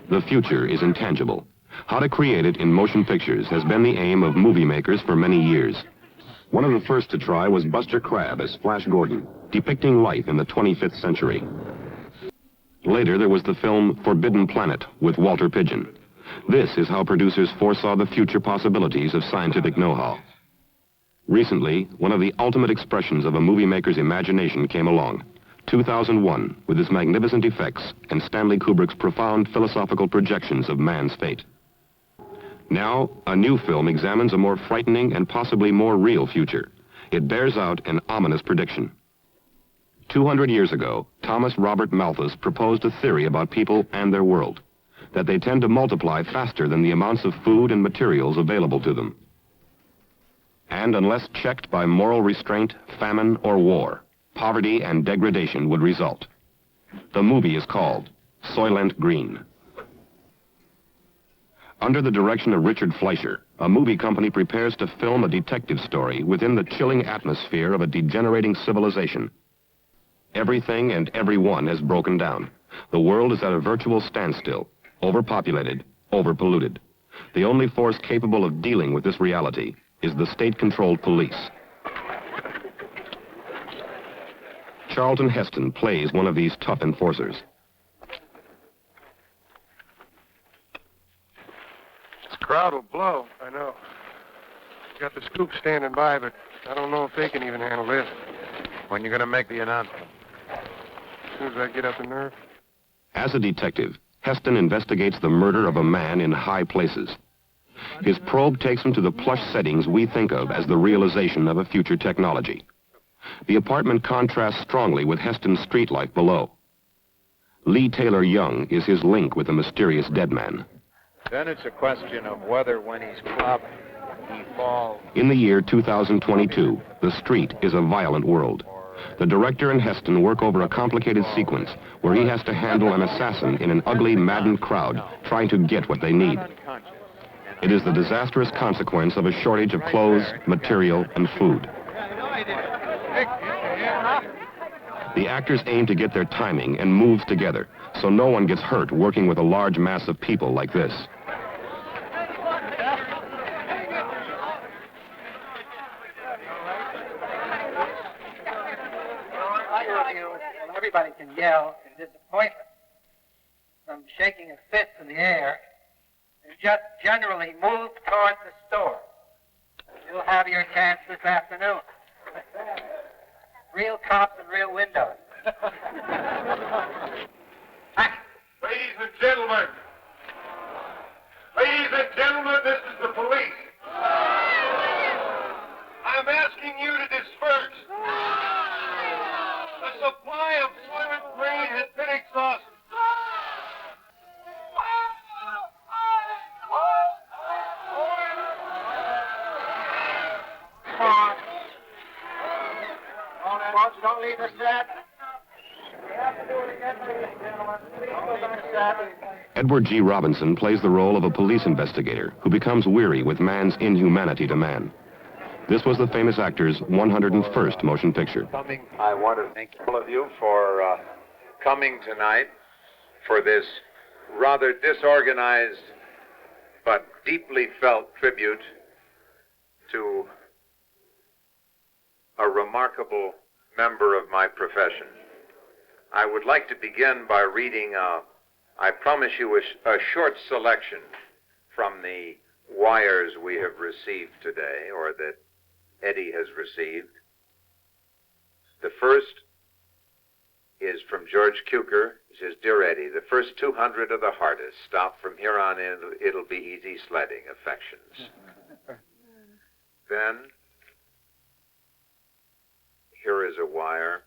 The future is intangible. How to create it in motion pictures has been the aim of movie makers for many years. One of the first to try was Buster Crabbe as Flash Gordon, depicting life in the 25th century. Later, there was the film Forbidden Planet with Walter Pidgeon. This is how producers foresaw the future possibilities of scientific know-how. Recently, one of the ultimate expressions of a movie maker's imagination came along. 2001, with its magnificent effects and Stanley Kubrick's profound philosophical projections of man's fate. Now, a new film examines a more frightening and possibly more real future. It bears out an ominous prediction. 200 years ago, Thomas Robert Malthus proposed a theory about people and their world, that they tend to multiply faster than the amounts of food and materials available to them. And unless checked by moral restraint, famine, or war, poverty and degradation would result. The movie is called Soylent Green. Under the direction of Richard Fleischer, a movie company prepares to film a detective story within the chilling atmosphere of a degenerating civilization. Everything and everyone has broken down. The world is at a virtual standstill, overpopulated, overpolluted. The only force capable of dealing with this reality is the state-controlled police. Charlton Heston plays one of these tough enforcers. This crowd will blow, I know. Got the scoop standing by, but I don't know if they can even handle this. When you gonna make the announcement? As soon as I get up the nerve. As a detective, Heston investigates the murder of a man in high places. His probe takes him to the plush settings we think of as the realization of a future technology. The apartment contrasts strongly with Heston's street life below. Leigh Taylor Young is his link with the mysterious dead man. Then it's a question of whether when he's clubbed, he falls. In the year 2022, the street is a violent world. The director and Heston work over a complicated sequence where he has to handle an assassin in an ugly, maddened crowd trying to get what they need. It is the disastrous consequence of a shortage of clothes, material, and food. The actors aim to get their timing and moves together, so no one gets hurt working with a large mass of people like this. Everybody can yell in disappointment from shaking his fists in the air and just generally move toward the store. You'll have your chance this afternoon. Real cops and real windows. Ladies and gentlemen. Ladies and gentlemen, this is the police. I'm asking you to disperse. The supply of Soylent Green has been exhausted. Come on. Folks, don't leave the set. We have to do it again, ladies and gentlemen. Please go back to set. Edward G. Robinson plays the role of a police investigator who becomes weary with man's inhumanity to man. This was the famous actor's 101st motion picture. I want to thank all of you for coming tonight for this rather disorganized but deeply felt tribute to a remarkable member of my profession. I would like to begin by reading, I promise you, a short selection from the wires we have received today, or that Eddie has received. The first is from George Cukor. He says, "Dear Eddie, the first 200 are the hardest. Stop from here on in. It'll be easy sledding. Affections." Then, here is a wire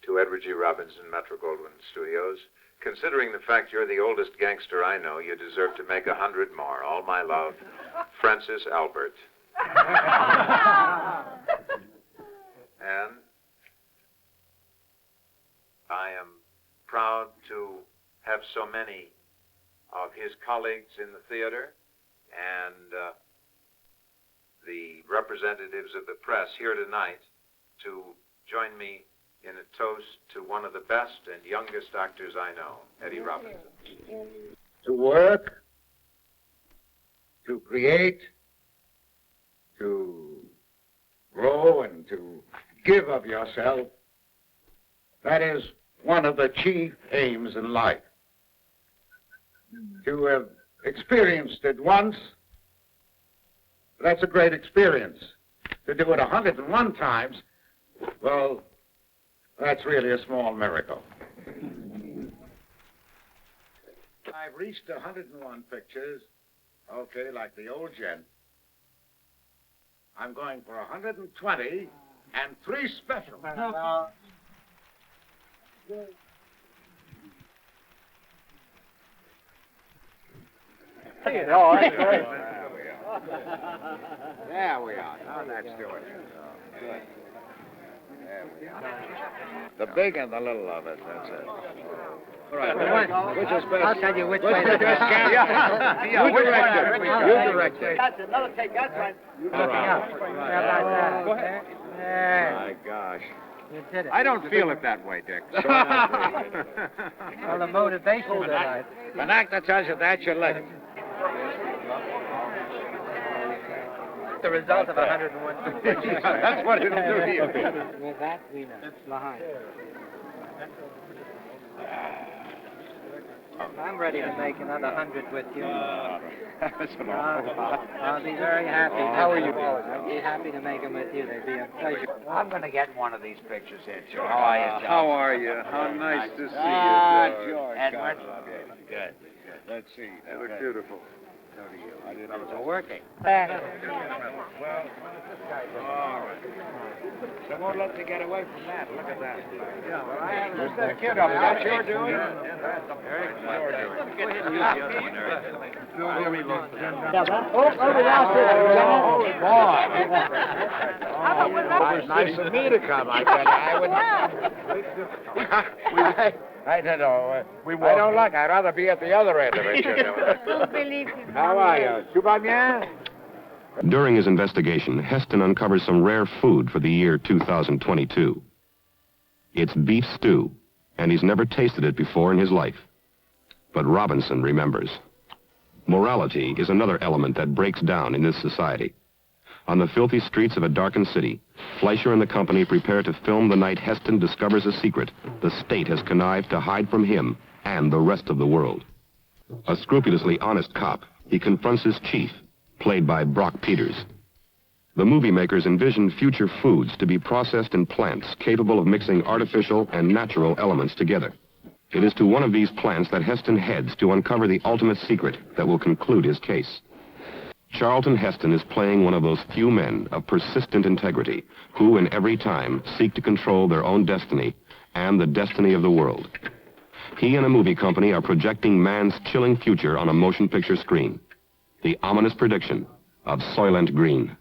to Edward G. Robinson, Metro-Goldwyn Studios. "Considering the fact you're the oldest gangster I know, you deserve to make 100 more. All my love, Francis Albert." And I am proud to have so many of his colleagues in the theater and the representatives of the press here tonight to join me in a toast to one of the best and youngest actors I know, Eddie Robinson. To work, to create, to grow, and to give of yourself, that is one of the chief aims in life. To have experienced it once, that's a great experience. To do it 101 times, well, that's really a small miracle. I've reached 101 pictures, okay, like the old gent. I'm going for 120 and 3 specials. There we are. Now that's doing it. Good. There we are. The big and the little of it, that's it. All right. Which is best? I'll tell you which way the best count? Yeah. You direct it. You direct it. That's another take. That's right. All right. How about that? Go ahead. There. My gosh. You did it. I don't feel it that way, Dick. So Well, the motivation that an actor tells you that, you let him. the result of 101 pictures. That's what it'll do to you. With that, we know. Behind. I'm ready to make another 100 with you. I'll be very happy. How are you doing? I'll be happy to make them with you. They'd be a pleasure. I'm going to get one of these pictures here, George. How are you, John? How are you? How nice to see you, George. Edward. Good. Let's see. They look beautiful. So do you. I didn't know it was working. Well, All right. They won't let you get away from that. Look at that. yeah, well, I have Who's that kid up there? That's your doing? It's nice of me to come, I tell you. I don't know. I don't like. I'd rather be at the other end of it. You know. How are you? Tu vas bien? During his investigation, Heston uncovers some rare food for the year 2022. It's beef stew, and he's never tasted it before in his life. But Robinson remembers. Morality is another element that breaks down in this society. On the filthy streets of a darkened city, Fleischer and the company prepare to film the night Heston discovers a secret the state has connived to hide from him and the rest of the world. A scrupulously honest cop, he confronts his chief, played by Brock Peters. The movie makers envision future foods to be processed in plants capable of mixing artificial and natural elements together. It is to one of these plants that Heston heads to uncover the ultimate secret that will conclude his case. Charlton Heston is playing one of those few men of persistent integrity who, in every time, seek to control their own destiny and the destiny of the world. He and a movie company are projecting man's chilling future on a motion picture screen. The ominous prediction of Soylent Green.